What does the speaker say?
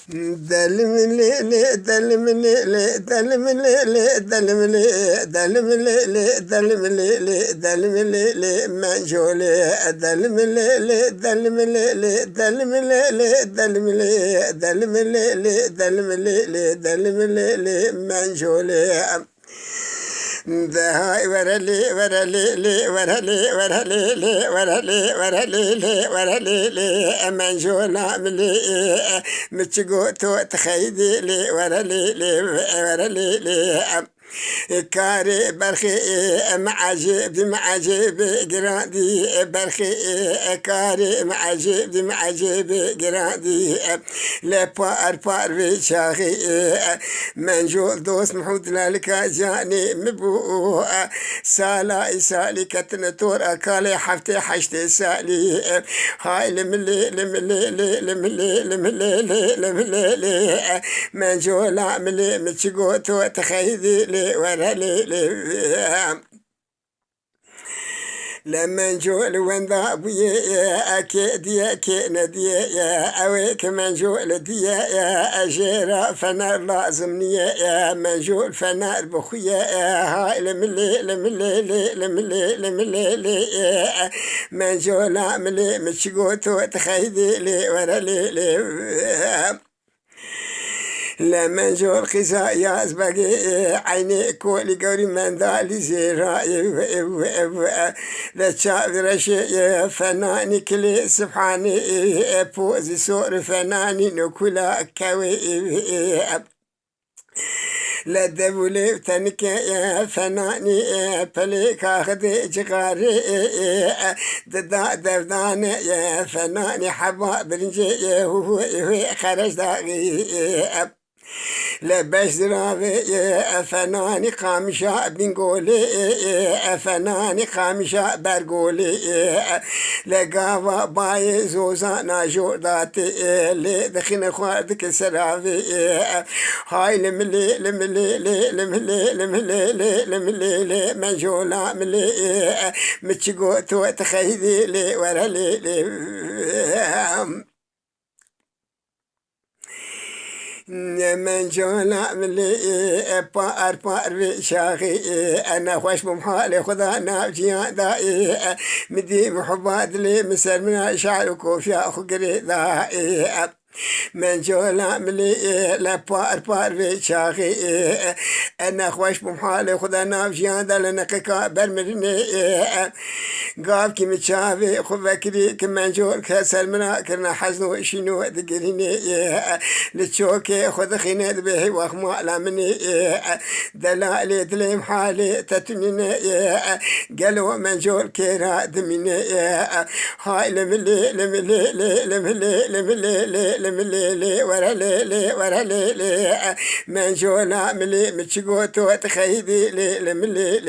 دلملي دلملي دلملي دلملي دلملي دلملي دلملي منجولي دلملي دلملي دلملي دلملي دلملي دلملي منجولي هاي ورلي ورلي لي ورلي ورلي لي ورلي ورلي لي ورلي لي منجونا ملي متشقوتو تخيدي لي ورلي لي ورلي لي كاري برخي معجب معجب قرادي برخي كاري معجب معجب قرادي لبار بار بشاخي منجول دوس محمود لك جاني مبو سالا سالي كتنتور اكالي حفتي حشتي سالي هاي لملي لملي لملي لملي لملي منجول عملي متشقوتو تخيدي ورلي لما نجول وين ضابي أكيد يا كندي يا أويك منجول دي يا أجيرا فنار لازمني يا منجول فنار بخويا هاي لملي لملي لملي لملي منجول عملي مشقوتو تخيدي لي ورلي لما نجو الخزاء ياز باقي عيني كولي قوري من دالي زيرائي لتشاف رشي فناني كلي سبحاني بوزي سور فناني نكولا كوي لا دبولي تنك يا فناني بليك اخذ جغاري دردان يا فناني حبا برنجي هو خرج داغي لباش زرافي فناني قامشة بنقولي فناني قامشة برقولي لقاوة باي زوزانا جورداتي اللي دخين خواتك سرافي هاي لملي لملي لملي لملي لملي منجولا ملي متشقوتو تخيدي لي ورلي من جونا ملي بار بار شاخي انا خوش بمحالي خذا نافجيان دائي مدي محبات لي مسر من شعركو في اخو قريدائي من جولا ملي لبار بار شاخي انا خوش بمحالي خذا نافجيان دا لنقيقا برمرني قاب كي متشافي خو فكري كمان جول كسر منا كرنا حزنو شنو دقريني لتشوكي خذ خينات به واخما لامني دلالي دليم حالي تتنيني قالوا من جول كيرا دميني هاي لملي لملي لملي لملي لملي ورلي ورلي من جول عملي متشقوتو تخيدي لملي